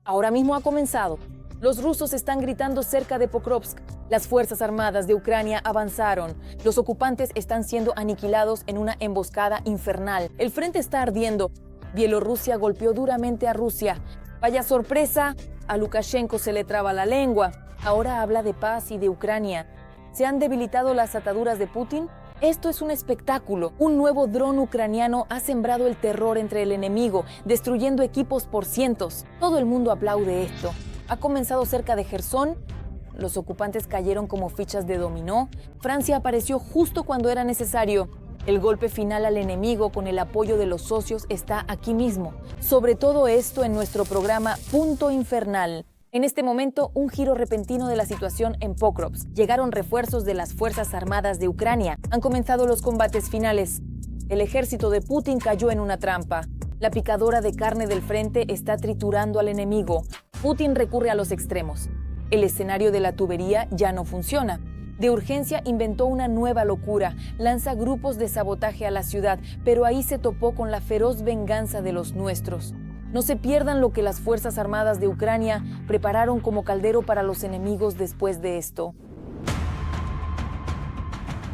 Ahora mismo ha comenzado. Los rusos están gritando cerca de Pokrovsk. Las fuerzas armadas de Ucrania avanzaron. Los ocupantes están siendo aniquilados en una emboscada infernal. El frente está ardiendo. Bielorrusia golpeó duramente a Rusia. Vaya sorpresa, a Lukashenko se le traba la lengua. Ahora habla de paz y de Ucrania. ¿Se han debilitado las ataduras de Putin? Esto es un espectáculo. Un nuevo dron ucraniano ha sembrado el terror entre el enemigo, destruyendo equipos por cientos. Todo el mundo aplaude esto. Ha comenzado cerca de Jersón. Los ocupantes cayeron como fichas de dominó. Francia apareció justo cuando era necesario. El golpe final al enemigo con el apoyo de los socios está aquí mismo. Sobre todo esto en nuestro programa Punto Infernal. En este momento, un giro repentino de la situación en Pokrovsk. Llegaron refuerzos de las Fuerzas Armadas de Ucrania. Han comenzado los combates finales. El ejército de Putin cayó en una trampa. La picadora de carne del frente está triturando al enemigo. Putin recurre a los extremos. El escenario de la tubería ya no funciona. De urgencia inventó una nueva locura. Lanza grupos de sabotaje a la ciudad, pero ahí se topó con la feroz venganza de los nuestros. No se pierdan lo que las Fuerzas Armadas de Ucrania prepararon como caldero para los enemigos después de esto.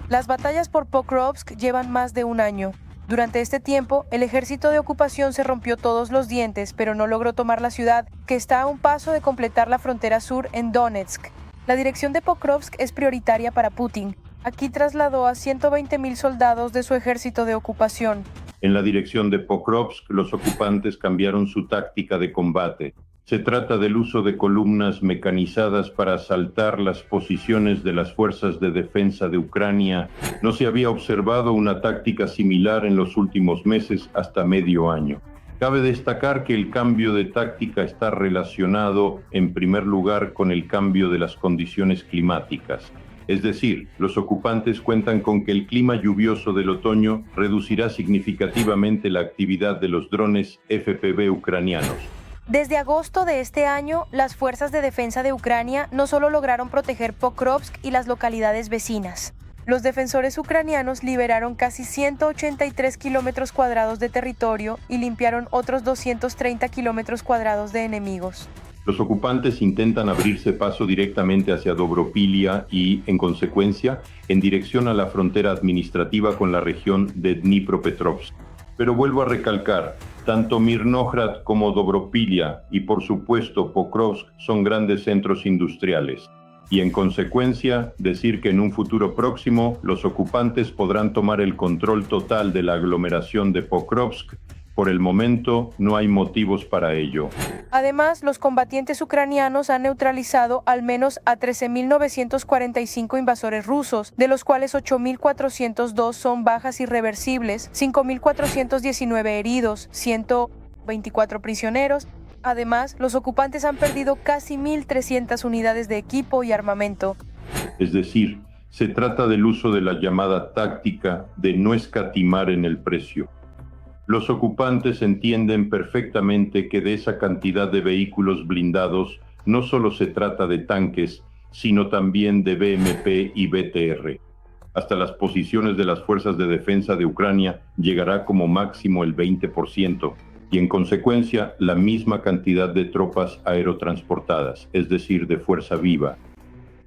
Las batallas por Pokrovsk llevan más de un año. Durante este tiempo, el ejército de ocupación se rompió todos los dientes, pero no logró tomar la ciudad, que está a un paso de completar la frontera sur en Donetsk. La dirección de Pokrovsk es prioritaria para Putin. Aquí trasladó a 120,000 soldados de su ejército de ocupación. En la dirección de Pokrovsk, los ocupantes cambiaron su táctica de combate. Se trata del uso de columnas mecanizadas para asaltar las posiciones de las fuerzas de defensa de Ucrania. No se había observado una táctica similar en los últimos meses hasta medio año. Cabe destacar que el cambio de táctica está relacionado, en primer lugar, con el cambio de las condiciones climáticas. Es decir, los ocupantes cuentan con que el clima lluvioso del otoño reducirá significativamente la actividad de los drones FPV ucranianos. Desde agosto de este año, las fuerzas de defensa de Ucrania no solo lograron proteger Pokrovsk y las localidades vecinas. Los defensores ucranianos liberaron casi 183 kilómetros cuadrados de territorio y limpiaron otros 230 kilómetros cuadrados de enemigos. Los ocupantes intentan abrirse paso directamente hacia Dobropilia y, en consecuencia, en dirección a la frontera administrativa con la región de Dnipropetrovsk. Pero vuelvo a recalcar, tanto Mirnograd como Dobropilia y, por supuesto, Pokrovsk son grandes centros industriales. Y, en consecuencia, decir que en un futuro próximo los ocupantes podrán tomar el control total de la aglomeración de Pokrovsk. Por el momento, no hay motivos para ello. Además, los combatientes ucranianos han neutralizado al menos a 13,945 invasores rusos, de los cuales 8,402 son bajas irreversibles, 5,419 heridos, 124 prisioneros. Además, los ocupantes han perdido casi 1,300 unidades de equipo y armamento. Es decir, se trata del uso de la llamada táctica de no escatimar en el precio. Los ocupantes entienden perfectamente que de esa cantidad de vehículos blindados no solo se trata de tanques, sino también de BMP y BTR. Hasta las posiciones de las fuerzas de defensa de Ucrania llegará como máximo el 20% y en consecuencia la misma cantidad de tropas aerotransportadas, es decir, de fuerza viva.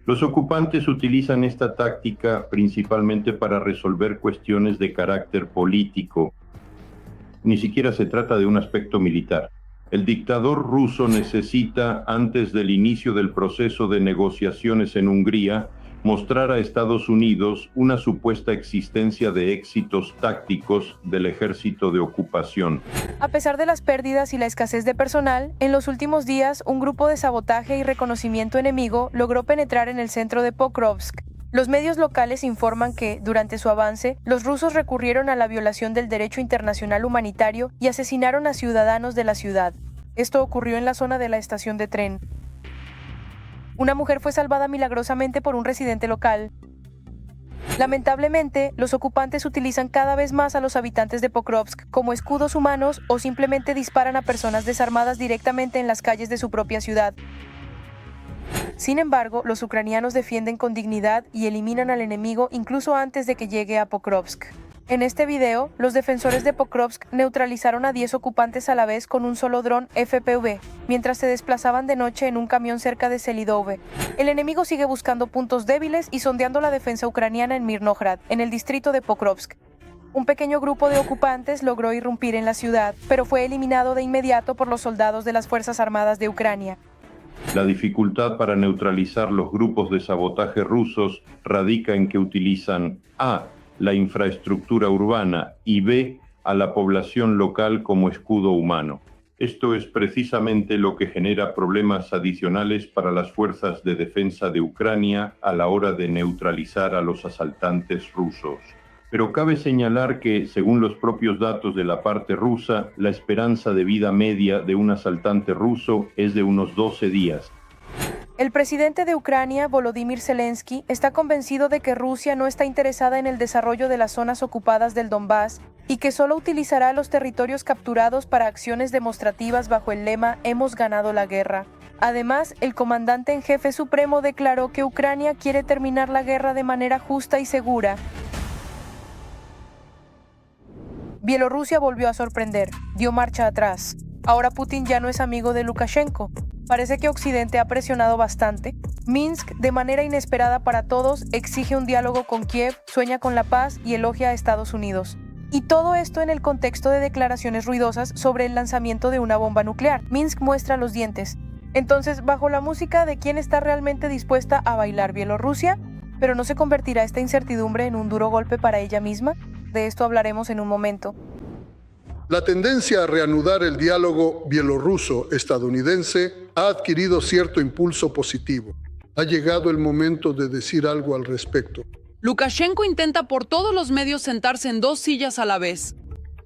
Los ocupantes utilizan esta táctica principalmente para resolver cuestiones de carácter político. Ni siquiera se trata de un aspecto militar. El dictador ruso necesita, antes del inicio del proceso de negociaciones en Hungría, mostrar a Estados Unidos una supuesta existencia de éxitos tácticos del ejército de ocupación. A pesar de las pérdidas y la escasez de personal, en los últimos días un grupo de sabotaje y reconocimiento enemigo logró penetrar en el centro de Pokrovsk. Los medios locales informan que, durante su avance, los rusos recurrieron a la violación del derecho internacional humanitario y asesinaron a ciudadanos de la ciudad. Esto ocurrió en la zona de la estación de tren. Una mujer fue salvada milagrosamente por un residente local. Lamentablemente, los ocupantes utilizan cada vez más a los habitantes de Pokrovsk como escudos humanos o simplemente disparan a personas desarmadas directamente en las calles de su propia ciudad. Sin embargo, los ucranianos defienden con dignidad y eliminan al enemigo incluso antes de que llegue a Pokrovsk. En este video, los defensores de Pokrovsk neutralizaron a 10 ocupantes a la vez con un solo dron FPV, mientras se desplazaban de noche en un camión cerca de Selidove. El enemigo sigue buscando puntos débiles y sondeando la defensa ucraniana en Mirnohrad, en el distrito de Pokrovsk. Un pequeño grupo de ocupantes logró irrumpir en la ciudad, pero fue eliminado de inmediato por los soldados de las Fuerzas Armadas de Ucrania. La dificultad para neutralizar los grupos de sabotaje rusos radica en que utilizan a la infraestructura urbana y b a la población local como escudo humano. Esto es precisamente lo que genera problemas adicionales para las fuerzas de defensa de Ucrania a la hora de neutralizar a los asaltantes rusos. Pero cabe señalar que, según los propios datos de la parte rusa, la esperanza de vida media de un asaltante ruso es de unos 12 días. El presidente de Ucrania, Volodymyr Zelensky, está convencido de que Rusia no está interesada en el desarrollo de las zonas ocupadas del Donbass y que solo utilizará los territorios capturados para acciones demostrativas bajo el lema «Hemos ganado la guerra». Además, el comandante en jefe supremo declaró que Ucrania quiere terminar la guerra de manera justa y segura. Bielorrusia volvió a sorprender, dio marcha atrás. Ahora Putin ya no es amigo de Lukashenko. Parece que Occidente ha presionado bastante. Minsk, de manera inesperada para todos, exige un diálogo con Kiev, sueña con la paz y elogia a Estados Unidos. Y todo esto en el contexto de declaraciones ruidosas sobre el lanzamiento de una bomba nuclear. Minsk muestra los dientes. Entonces, bajo la música de quién está realmente dispuesta a bailar Bielorrusia, ¿pero no se convertirá esta incertidumbre en un duro golpe para ella misma? De esto hablaremos en un momento. La tendencia a reanudar el diálogo bielorruso-estadounidense ha adquirido cierto impulso positivo. Ha llegado el momento de decir algo al respecto. Lukashenko intenta por todos los medios sentarse en 2 sillas a la vez.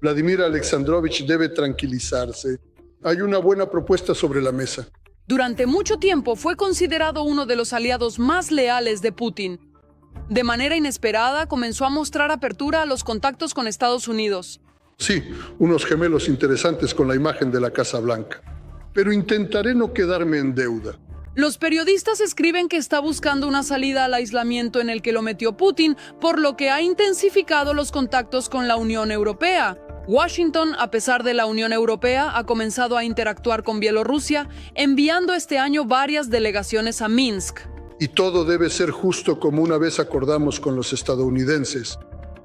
Vladimir Alexandrovich debe tranquilizarse. Hay una buena propuesta sobre la mesa. Durante mucho tiempo fue considerado uno de los aliados más leales de Putin. De manera inesperada comenzó a mostrar apertura a los contactos con Estados Unidos. Sí, unos gemelos interesantes con la imagen de la Casa Blanca. Pero intentaré no quedarme en deuda. Los periodistas escriben que está buscando una salida al aislamiento en el que lo metió Putin, por lo que ha intensificado los contactos con la Unión Europea. Washington, a pesar de la Unión Europea, ha comenzado a interactuar con Bielorrusia, enviando este año varias delegaciones a Minsk. Y todo debe ser justo como una vez acordamos con los estadounidenses.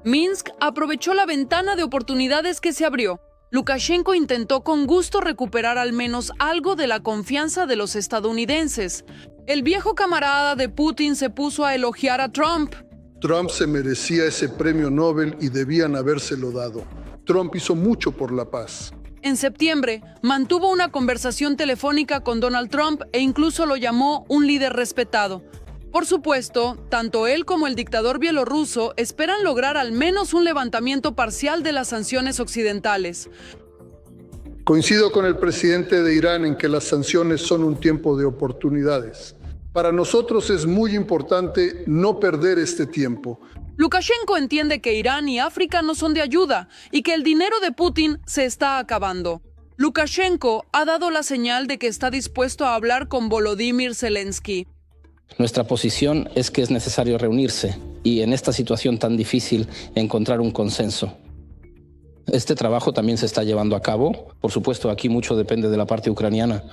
Minsk aprovechó la ventana de oportunidades que se abrió. Lukashenko intentó con gusto recuperar al menos algo de la confianza de los estadounidenses. El viejo camarada de Putin se puso a elogiar a Trump. Trump se merecía ese premio Nobel y debían habérselo dado. Trump hizo mucho por la paz. En septiembre, mantuvo una conversación telefónica con Donald Trump e incluso lo llamó un líder respetado. Por supuesto, tanto él como el dictador bielorruso esperan lograr al menos un levantamiento parcial de las sanciones occidentales. Coincido con el presidente de Irán en que las sanciones son un tiempo de oportunidades. Para nosotros es muy importante no perder este tiempo. Lukashenko entiende que Irán y África no son de ayuda y que el dinero de Putin se está acabando. Lukashenko ha dado la señal de que está dispuesto a hablar con Volodymyr Zelensky. Nuestra posición es que es necesario reunirse y en esta situación tan difícil encontrar un consenso. Este trabajo también se está llevando a cabo. Por supuesto, aquí mucho depende de la parte ucraniana.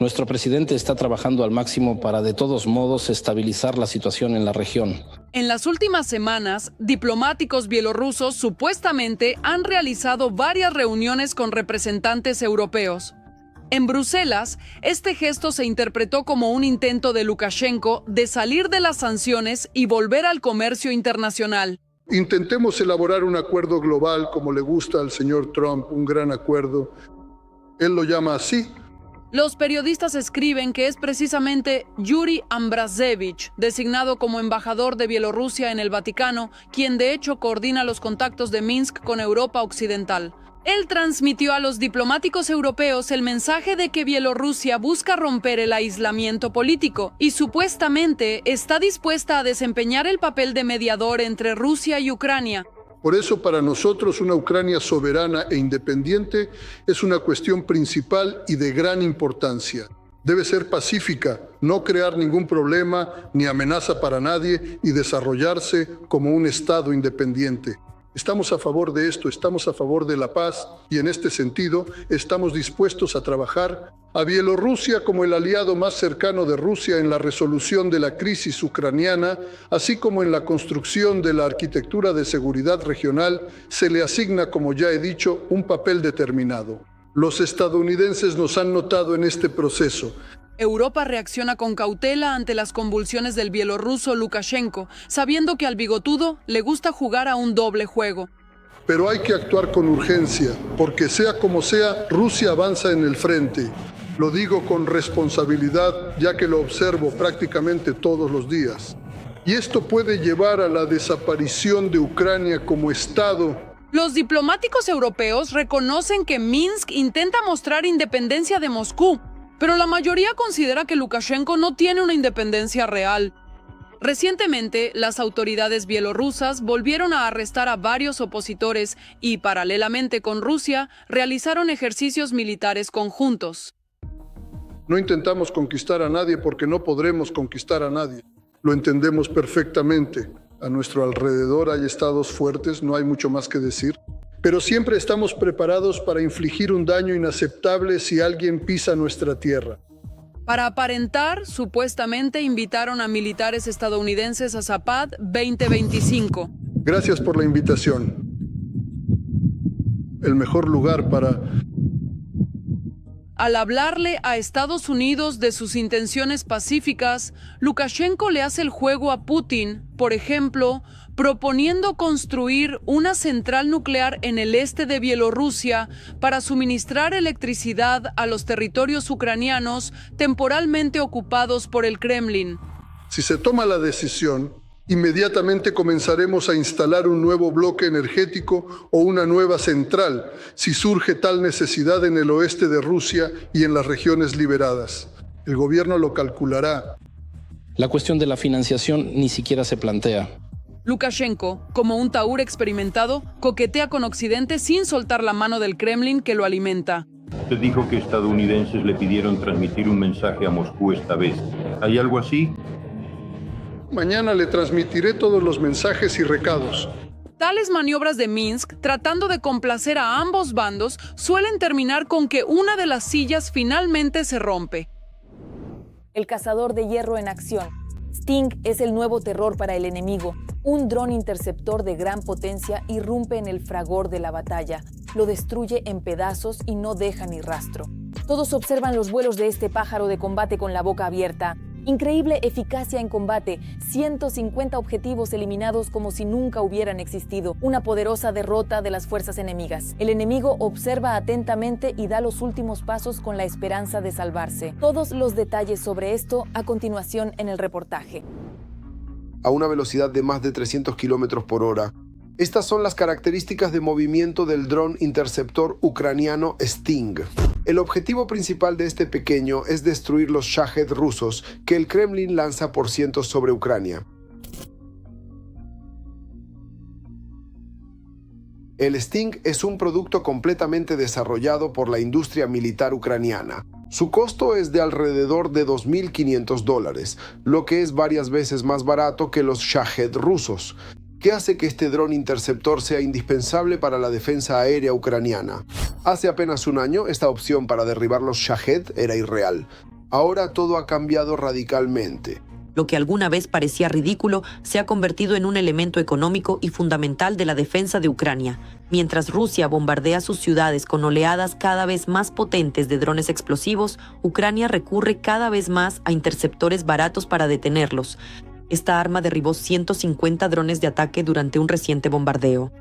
Nuestro presidente está trabajando al máximo para, de todos modos, estabilizar la situación en la región. En las últimas semanas, diplomáticos bielorrusos supuestamente han realizado varias reuniones con representantes europeos. En Bruselas, este gesto se interpretó como un intento de Lukashenko de salir de las sanciones y volver al comercio internacional. Intentemos elaborar un acuerdo global como le gusta al señor Trump, un gran acuerdo. Él lo llama así. Los periodistas escriben que es precisamente Yuri Ambrazevich, designado como embajador de Bielorrusia en el Vaticano, quien de hecho coordina los contactos de Minsk con Europa Occidental. Él transmitió a los diplomáticos europeos el mensaje de que Bielorrusia busca romper el aislamiento político y supuestamente está dispuesta a desempeñar el papel de mediador entre Rusia y Ucrania. Por eso, para nosotros, una Ucrania soberana e independiente es una cuestión principal y de gran importancia. Debe ser pacífica, no crear ningún problema ni amenaza para nadie y desarrollarse como un Estado independiente. Estamos a favor de esto, estamos a favor de la paz y en este sentido estamos dispuestos a trabajar a Bielorrusia como el aliado más cercano de Rusia en la resolución de la crisis ucraniana, así como en la construcción de la arquitectura de seguridad regional. Se le asigna, como ya he dicho, un papel determinado. Los estadounidenses nos han notado en este proceso. Europa reacciona con cautela ante las convulsiones del bielorruso Lukashenko, sabiendo que al bigotudo le gusta jugar a un doble juego. Pero hay que actuar con urgencia, porque sea como sea, Rusia avanza en el frente. Lo digo con responsabilidad, ya que lo observo prácticamente todos los días. Y esto puede llevar a la desaparición de Ucrania como Estado. Los diplomáticos europeos reconocen que Minsk intenta mostrar independencia de Moscú, pero la mayoría considera que Lukashenko no tiene una independencia real. Recientemente, las autoridades bielorrusas volvieron a arrestar a varios opositores y, paralelamente con Rusia, realizaron ejercicios militares conjuntos. No intentamos conquistar a nadie porque no podremos conquistar a nadie. Lo entendemos perfectamente. A nuestro alrededor hay estados fuertes, no hay mucho más que decir. Pero siempre estamos preparados para infligir un daño inaceptable si alguien pisa nuestra tierra. Para aparentar, supuestamente invitaron a militares estadounidenses a Zapad 2025. Gracias por la invitación. El mejor lugar para... Al hablarle a Estados Unidos de sus intenciones pacíficas, Lukashenko le hace el juego a Putin, por ejemplo, proponiendo construir una central nuclear en el este de Bielorrusia para suministrar electricidad a los territorios ucranianos temporalmente ocupados por el Kremlin. Si se toma la decisión, inmediatamente comenzaremos a instalar un nuevo bloque energético o una nueva central, si surge tal necesidad en el oeste de Rusia y en las regiones liberadas. El gobierno lo calculará. La cuestión de la financiación ni siquiera se plantea. Lukashenko, como un taur experimentado, coquetea con Occidente sin soltar la mano del Kremlin que lo alimenta. Usted dijo que estadounidenses le pidieron transmitir un mensaje a Moscú esta vez. ¿Hay algo así? Mañana le transmitiré todos los mensajes y recados. Tales maniobras de Minsk, tratando de complacer a ambos bandos, suelen terminar con que una de las sillas finalmente se rompe. El cazador de hierro en acción. Sting es el nuevo terror para el enemigo. Un dron interceptor de gran potencia irrumpe en el fragor de la batalla, lo destruye en pedazos y no deja ni rastro. Todos observan los vuelos de este pájaro de combate con la boca abierta. Increíble eficacia en combate, 150 objetivos eliminados como si nunca hubieran existido, una poderosa derrota de las fuerzas enemigas. El enemigo observa atentamente y da los últimos pasos con la esperanza de salvarse. Todos los detalles sobre esto a continuación en el reportaje. A una velocidad de más de 300 kilómetros por hora. Estas son las características de movimiento del dron interceptor ucraniano Sting. El objetivo principal de este pequeño es destruir los Shahed rusos que el Kremlin lanza por cientos sobre Ucrania. El Sting es un producto completamente desarrollado por la industria militar ucraniana. Su costo es de alrededor de $2.500, lo que es varias veces más barato que los Shahed rusos. ¿Qué hace que este dron interceptor sea indispensable para la defensa aérea ucraniana? Hace apenas un año, esta opción para derribar los Shahed era irreal. Ahora todo ha cambiado radicalmente. Lo que alguna vez parecía ridículo se ha convertido en un elemento económico y fundamental de la defensa de Ucrania. Mientras Rusia bombardea sus ciudades con oleadas cada vez más potentes de drones explosivos, Ucrania recurre cada vez más a interceptores baratos para detenerlos. Esta arma derribó 150 drones de ataque durante un reciente bombardeo.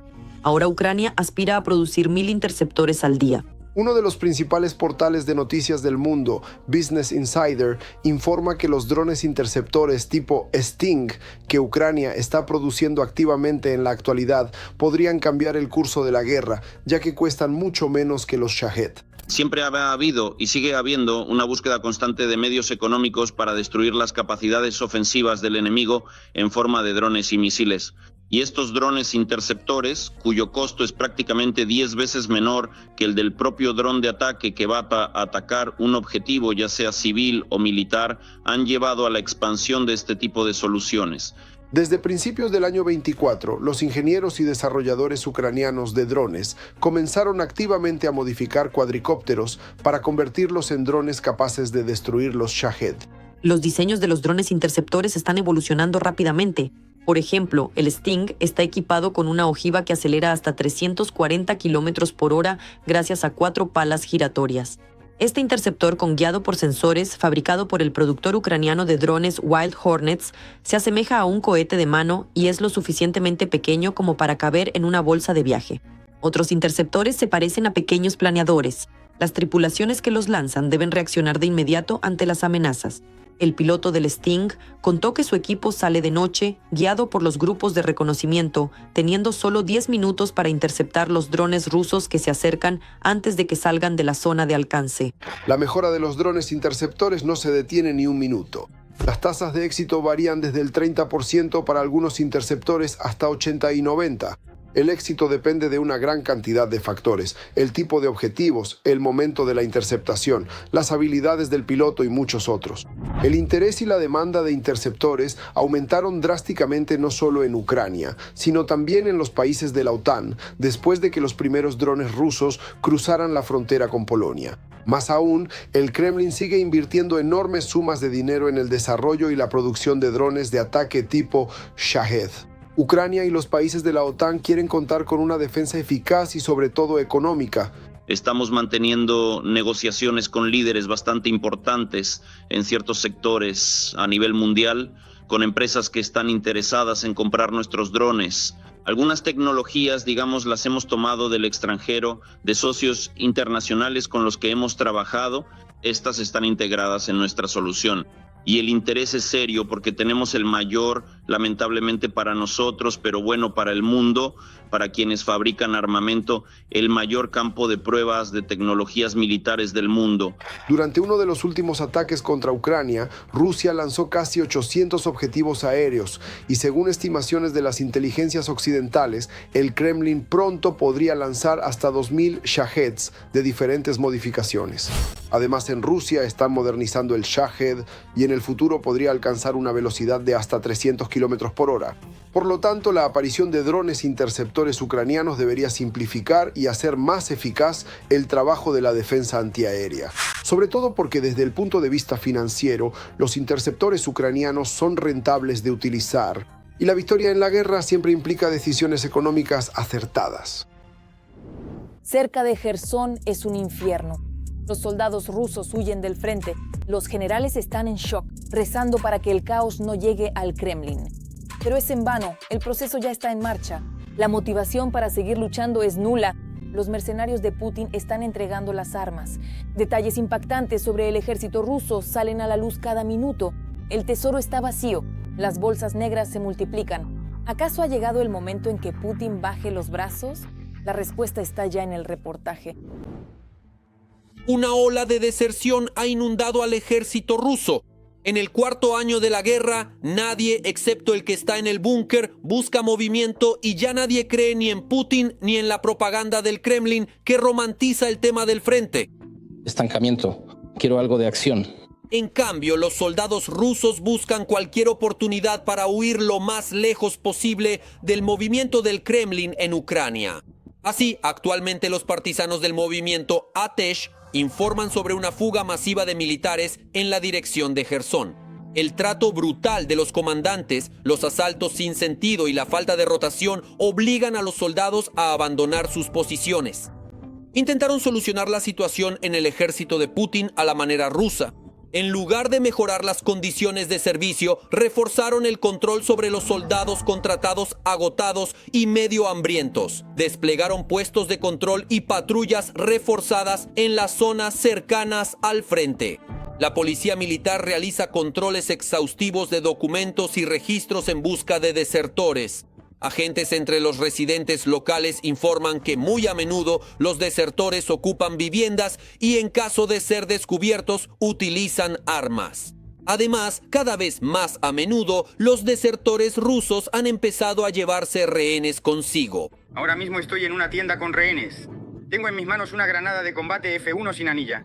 Ahora Ucrania aspira a producir 1.000 interceptores al día. Uno de los principales portales de noticias del mundo, Business Insider, informa que los drones interceptores tipo Sting que Ucrania está produciendo activamente en la actualidad podrían cambiar el curso de la guerra, ya que cuestan mucho menos que los Shahed. Siempre ha habido y sigue habiendo una búsqueda constante de medios económicos para destruir las capacidades ofensivas del enemigo en forma de drones y misiles. Y estos drones interceptores, cuyo costo es prácticamente 10 veces menor que el del propio dron de ataque que va a atacar un objetivo, ya sea civil o militar, han llevado a la expansión de este tipo de soluciones. Desde principios del año 24, los ingenieros y desarrolladores ucranianos de drones comenzaron activamente a modificar cuadricópteros para convertirlos en drones capaces de destruir los Shahed. Los diseños de los drones interceptores están evolucionando rápidamente. Por ejemplo, el Sting está equipado con una ojiva que acelera hasta 340 km/h gracias a 4 palas giratorias. Este interceptor, guiado por sensores, fabricado por el productor ucraniano de drones Wild Hornets, se asemeja a un cohete de mano y es lo suficientemente pequeño como para caber en una bolsa de viaje. Otros interceptores se parecen a pequeños planeadores. Las tripulaciones que los lanzan deben reaccionar de inmediato ante las amenazas. El piloto del Sting contó que su equipo sale de noche, guiado por los grupos de reconocimiento, teniendo solo 10 minutos para interceptar los drones rusos que se acercan antes de que salgan de la zona de alcance. La mejora de los drones interceptores no se detiene ni un minuto. Las tasas de éxito varían desde el 30% para algunos interceptores hasta 80 y 90%. El éxito depende de una gran cantidad de factores: el tipo de objetivos, el momento de la interceptación, las habilidades del piloto y muchos otros. El interés y la demanda de interceptores aumentaron drásticamente no solo en Ucrania, sino también en los países de la OTAN, después de que los primeros drones rusos cruzaran la frontera con Polonia. Más aún, el Kremlin sigue invirtiendo enormes sumas de dinero en el desarrollo y la producción de drones de ataque tipo Shahed. Ucrania y los países de la OTAN quieren contar con una defensa eficaz y sobre todo económica. Estamos manteniendo negociaciones con líderes bastante importantes en ciertos sectores a nivel mundial, con empresas que están interesadas en comprar nuestros drones. Algunas tecnologías, digamos, las hemos tomado del extranjero, de socios internacionales con los que hemos trabajado. Estas están integradas en nuestra solución. Y el interés es serio porque tenemos el mayor, lamentablemente para nosotros, pero bueno para el mundo, para quienes fabrican armamento, el mayor campo de pruebas de tecnologías militares del mundo. Durante uno de los últimos ataques contra Ucrania, Rusia lanzó casi 800 objetivos aéreos y, según estimaciones de las inteligencias occidentales, el Kremlin pronto podría lanzar hasta 2.000 Shaheds de diferentes modificaciones. Además, en Rusia están modernizando el Shahed y en el futuro podría alcanzar una velocidad de hasta 300 km/h. Por lo tanto, la aparición de drones interceptores ucranianos debería simplificar y hacer más eficaz el trabajo de la defensa antiaérea. Sobre todo porque desde el punto de vista financiero, los interceptores ucranianos son rentables de utilizar y la victoria en la guerra siempre implica decisiones económicas acertadas. Cerca de Jersón es un infierno. Los soldados rusos huyen del frente. Los generales están en shock, rezando para que el caos no llegue al Kremlin. Pero es en vano, el proceso ya está en marcha. La motivación para seguir luchando es nula. Los mercenarios de Putin están entregando las armas. Detalles impactantes sobre el ejército ruso salen a la luz cada minuto. El tesoro está vacío. Las bolsas negras se multiplican. ¿Acaso ha llegado el momento en que Putin baje los brazos? La respuesta está ya en el reportaje. Una ola de deserción ha inundado al ejército ruso. En el cuarto año de la guerra, nadie, excepto el que está en el búnker, busca movimiento y ya nadie cree ni en Putin ni en la propaganda del Kremlin que romantiza el tema del frente. Estancamiento. Quiero algo de acción. En cambio, los soldados rusos buscan cualquier oportunidad para huir lo más lejos posible del movimiento del Kremlin en Ucrania. Así, actualmente los partisanos del movimiento Atesh informan sobre una fuga masiva de militares en la dirección de Jersón. El trato brutal de los comandantes, los asaltos sin sentido y la falta de rotación obligan a los soldados a abandonar sus posiciones. Intentaron solucionar la situación en el ejército de Putin a la manera rusa. En lugar de mejorar las condiciones de servicio, reforzaron el control sobre los soldados contratados agotados y medio hambrientos. Desplegaron puestos de control y patrullas reforzadas en las zonas cercanas al frente. La policía militar realiza controles exhaustivos de documentos y registros en busca de desertores. Agentes entre los residentes locales informan que muy a menudo los desertores ocupan viviendas y en caso de ser descubiertos utilizan armas. Además, cada vez más a menudo los desertores rusos han empezado a llevarse rehenes consigo. Ahora mismo estoy en una tienda con rehenes. Tengo en mis manos una granada de combate F1 sin anilla.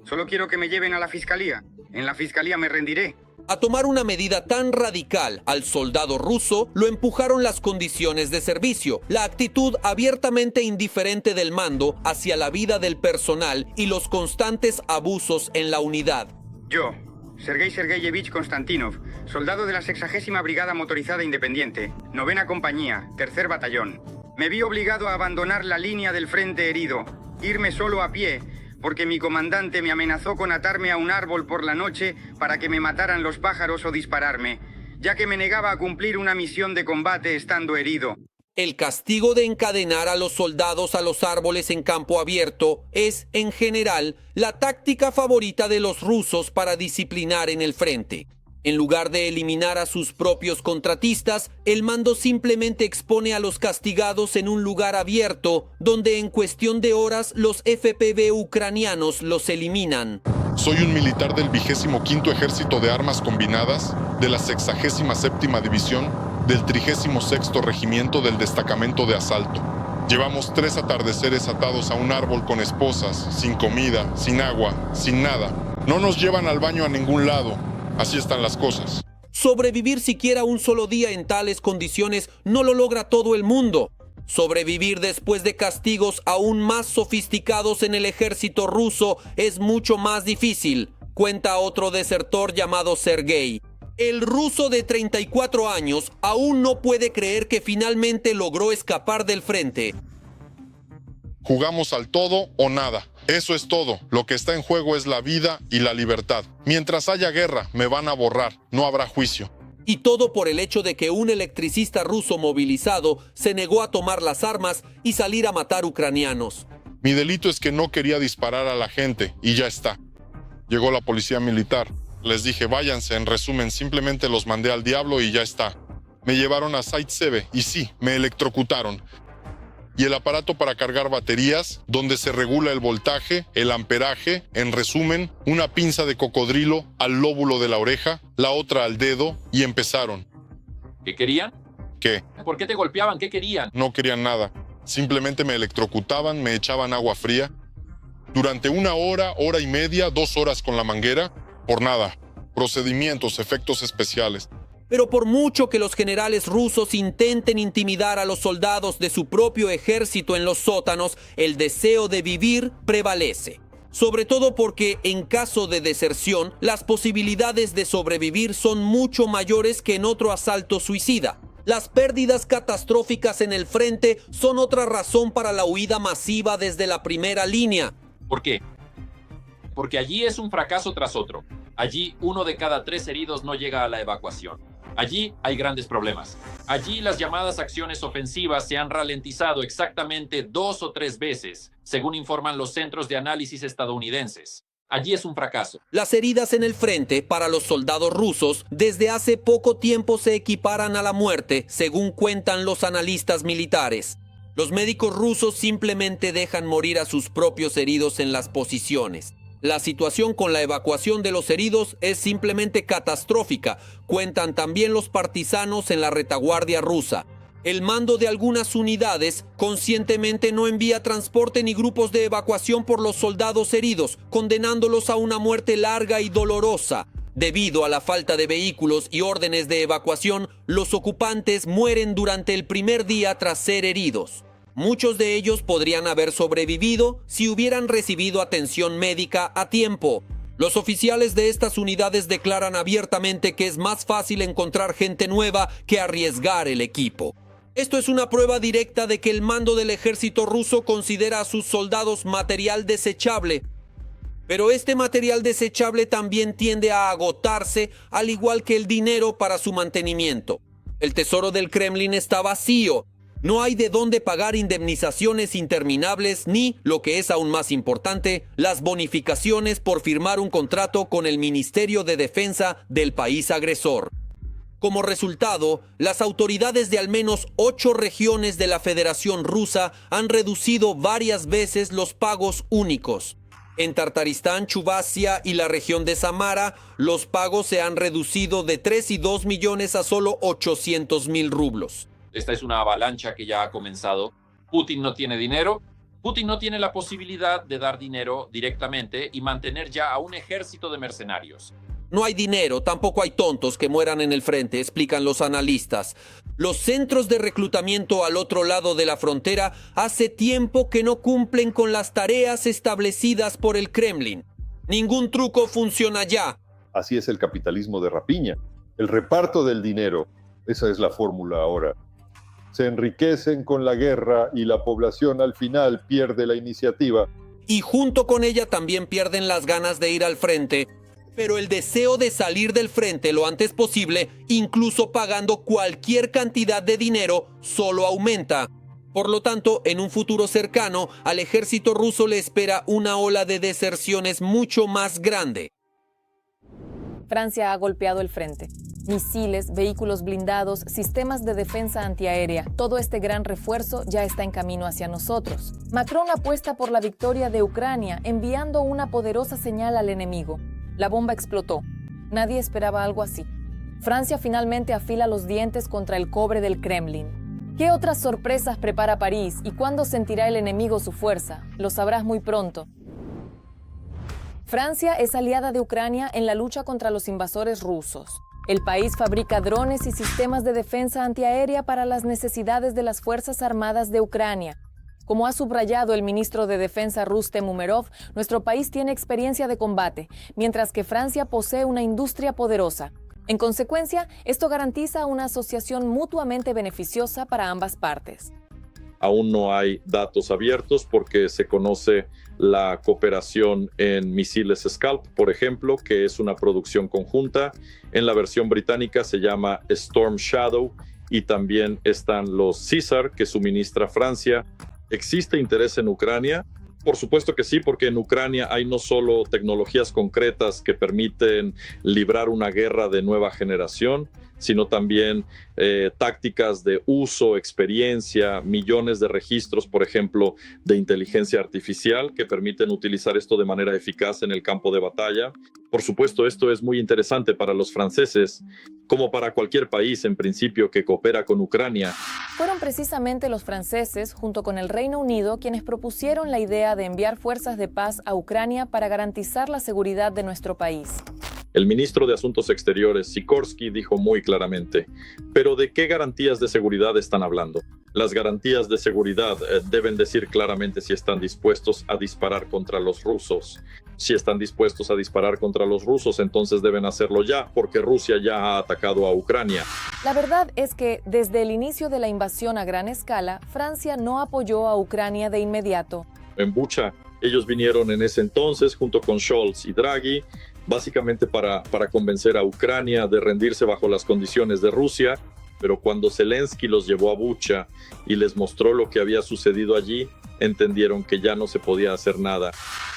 Solo quiero que me lleven a la fiscalía. En la fiscalía me rendiré. A tomar una medida tan radical al soldado ruso lo empujaron las condiciones de servicio, la actitud abiertamente indiferente del mando hacia la vida del personal y los constantes abusos en la unidad. Yo, Sergei Sergeyevich Konstantinov, soldado de la 60ª Brigada Motorizada Independiente, 9ª Compañía, 3er Batallón. Me vi obligado a abandonar la línea del frente herido, irme solo a pie, porque mi comandante me amenazó con atarme a un árbol por la noche para que me mataran los pájaros o dispararme, ya que me negaba a cumplir una misión de combate estando herido. El castigo de encadenar a los soldados a los árboles en campo abierto es, en general, la táctica favorita de los rusos para disciplinar en el frente. En lugar de eliminar a sus propios contratistas, el mando simplemente expone a los castigados en un lugar abierto, donde en cuestión de horas los FPV ucranianos los eliminan. Soy un militar del 25º Ejército de Armas Combinadas, de la 67ª División, del 36º Regimiento del Destacamento de Asalto. Llevamos 3 atardeceres atados a un árbol con esposas, sin comida, sin agua, sin nada. No nos llevan al baño a ningún lado. Así están las cosas. Sobrevivir siquiera un solo día en tales condiciones no lo logra todo el mundo. Sobrevivir después de castigos aún más sofisticados en el ejército ruso es mucho más difícil, cuenta otro desertor llamado Sergei. El ruso de 34 años aún no puede creer que finalmente logró escapar del frente. Jugamos al todo o nada. Eso es todo. Lo que está en juego es la vida y la libertad. Mientras haya guerra, me van a borrar. No habrá juicio. Y todo por el hecho de que un electricista ruso movilizado se negó a tomar las armas y salir a matar ucranianos. Mi delito es que no quería disparar a la gente y ya está. Llegó la policía militar. Les dije, váyanse, en resumen, simplemente los mandé al diablo y ya está. Me llevaron a Site Seve y sí, me electrocutaron. Y el aparato para cargar baterías, donde se regula el voltaje, el amperaje, en resumen, una pinza de cocodrilo al lóbulo de la oreja, la otra al dedo, y empezaron. ¿Qué querían? ¿Qué? ¿Por qué te golpeaban? ¿Qué querían? No querían nada. Simplemente me electrocutaban, me echaban agua fría. Durante 1 hora, hora y media, 2 horas con la manguera, por nada. Procedimientos, efectos especiales. Pero por mucho que los generales rusos intenten intimidar a los soldados de su propio ejército en los sótanos, el deseo de vivir prevalece. Sobre todo porque, en caso de deserción, las posibilidades de sobrevivir son mucho mayores que en otro asalto suicida. Las pérdidas catastróficas en el frente son otra razón para la huida masiva desde la primera línea. ¿Por qué? Porque allí es un fracaso tras otro. Allí 1 de cada 3 heridos no llega a la evacuación. Allí hay grandes problemas. Allí las llamadas acciones ofensivas se han ralentizado exactamente 2 o 3 veces, según informan los centros de análisis estadounidenses. Allí es un fracaso. Las heridas en el frente para los soldados rusos desde hace poco tiempo se equiparan a la muerte, según cuentan los analistas militares. Los médicos rusos simplemente dejan morir a sus propios heridos en las posiciones. La situación con la evacuación de los heridos es simplemente catastrófica, cuentan también los partisanos en la retaguardia rusa. El mando de algunas unidades conscientemente no envía transporte ni grupos de evacuación por los soldados heridos, condenándolos a una muerte larga y dolorosa. Debido a la falta de vehículos y órdenes de evacuación, los ocupantes mueren durante el primer día tras ser heridos. Muchos de ellos podrían haber sobrevivido si hubieran recibido atención médica a tiempo. Los oficiales de estas unidades declaran abiertamente que es más fácil encontrar gente nueva que arriesgar el equipo. Esto es una prueba directa de que el mando del ejército ruso considera a sus soldados material desechable. Pero este material desechable también tiende a agotarse, al igual que el dinero para su mantenimiento. El tesoro del Kremlin está vacío. No hay de dónde pagar indemnizaciones interminables ni, lo que es aún más importante, las bonificaciones por firmar un contrato con el Ministerio de Defensa del país agresor. Como resultado, las autoridades de al menos 8 regiones de la Federación Rusa han reducido varias veces los pagos únicos. En Tartaristán, Chuvassia y la región de Samara, los pagos se han reducido de 3 y 2 millones a solo 800,000 rublos. Esta es una avalancha que ya ha comenzado. Putin no tiene dinero. Putin no tiene la posibilidad de dar dinero directamente y mantener ya a un ejército de mercenarios. No hay dinero, tampoco hay tontos que mueran en el frente, explican los analistas. Los centros de reclutamiento al otro lado de la frontera hace tiempo que no cumplen con las tareas establecidas por el Kremlin. Ningún truco funciona ya. Así es el capitalismo de rapiña. El reparto del dinero, esa es la fórmula ahora. Se enriquecen con la guerra y la población al final pierde la iniciativa. Y junto con ella también pierden las ganas de ir al frente. Pero el deseo de salir del frente lo antes posible, incluso pagando cualquier cantidad de dinero, solo aumenta. Por lo tanto, en un futuro cercano, al ejército ruso le espera una ola de deserciones mucho más grande. Francia ha golpeado el frente. Misiles, vehículos blindados, sistemas de defensa antiaérea. Todo este gran refuerzo ya está en camino hacia nosotros. Macron apuesta por la victoria de Ucrania, enviando una poderosa señal al enemigo. La bomba explotó. Nadie esperaba algo así. Francia finalmente afila los dientes contra el cobre del Kremlin. ¿Qué otras sorpresas prepara París y cuándo sentirá el enemigo su fuerza? Lo sabrás muy pronto. Francia es aliada de Ucrania en la lucha contra los invasores rusos. El país fabrica drones y sistemas de defensa antiaérea para las necesidades de las Fuerzas Armadas de Ucrania. Como ha subrayado el ministro de Defensa Rustem Umerov, nuestro país tiene experiencia de combate, mientras que Francia posee una industria poderosa. En consecuencia, esto garantiza una asociación mutuamente beneficiosa para ambas partes. Aún no hay datos abiertos porque se conoce la cooperación en misiles Scalp, por ejemplo, que es una producción conjunta. En la versión británica se llama Storm Shadow y también están los Caesar que suministra Francia. ¿Existe interés en Ucrania? Por supuesto que sí, porque en Ucrania hay no solo tecnologías concretas que permiten librar una guerra de nueva generación, sino también tácticas de uso, experiencia, millones de registros, por ejemplo, de inteligencia artificial que permiten utilizar esto de manera eficaz en el campo de batalla. Por supuesto, esto es muy interesante para los franceses, como para cualquier país, en principio, que coopera con Ucrania. Fueron precisamente los franceses, junto con el Reino Unido, quienes propusieron la idea de enviar fuerzas de paz a Ucrania para garantizar la seguridad de nuestro país. El ministro de Asuntos Exteriores, Sikorsky, dijo muy claramente, ¿pero de qué garantías de seguridad están hablando? Las garantías de seguridad deben decir claramente si están dispuestos a disparar contra los rusos. Si están dispuestos a disparar contra los rusos, entonces deben hacerlo ya, porque Rusia ya ha atacado a Ucrania. La verdad es que desde el inicio de la invasión a gran escala, Francia no apoyó a Ucrania de inmediato. En Bucha, ellos vinieron en ese entonces junto con Scholz y Draghi, básicamente para convencer a Ucrania de rendirse bajo las condiciones de Rusia, pero cuando Zelensky los llevó a Bucha y les mostró lo que había sucedido allí, entendieron que ya no se podía hacer nada.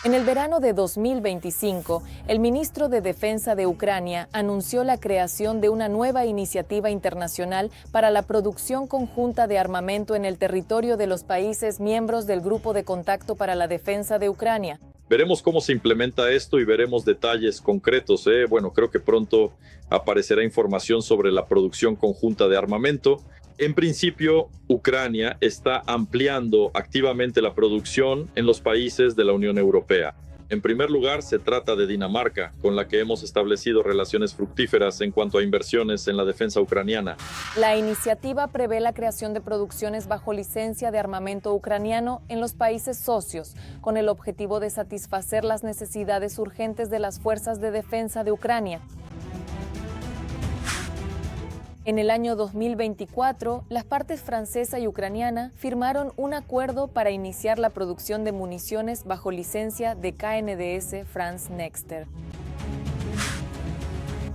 En el verano de 2025, el ministro de Defensa de Ucrania anunció la creación de una nueva iniciativa internacional para la producción conjunta de armamento en el territorio de los países miembros del Grupo de Contacto para la Defensa de Ucrania. Veremos cómo se implementa esto y veremos detalles concretos. Bueno, creo que pronto aparecerá información sobre la producción conjunta de armamento. En principio, Ucrania está ampliando activamente la producción en los países de la Unión Europea. En primer lugar, se trata de Dinamarca, con la que hemos establecido relaciones fructíferas en cuanto a inversiones en la defensa ucraniana. La iniciativa prevé la creación de producciones bajo licencia de armamento ucraniano en los países socios, con el objetivo de satisfacer las necesidades urgentes de las fuerzas de defensa de Ucrania. En el año 2024, las partes francesa y ucraniana firmaron un acuerdo para iniciar la producción de municiones bajo licencia de KNDS France Nexter.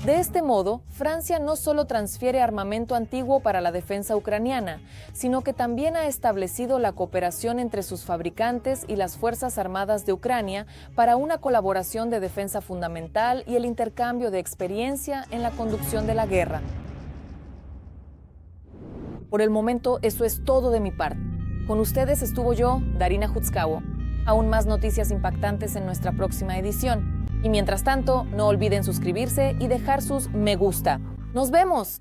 De este modo, Francia no solo transfiere armamento antiguo para la defensa ucraniana, sino que también ha establecido la cooperación entre sus fabricantes y las Fuerzas Armadas de Ucrania para una colaboración de defensa fundamental y el intercambio de experiencia en la conducción de la guerra. Por el momento, eso es todo de mi parte. Con ustedes estuvo yo, Darina Jutzkawo. Aún más noticias impactantes en nuestra próxima edición. Y mientras tanto, no olviden suscribirse y dejar sus me gusta. ¡Nos vemos!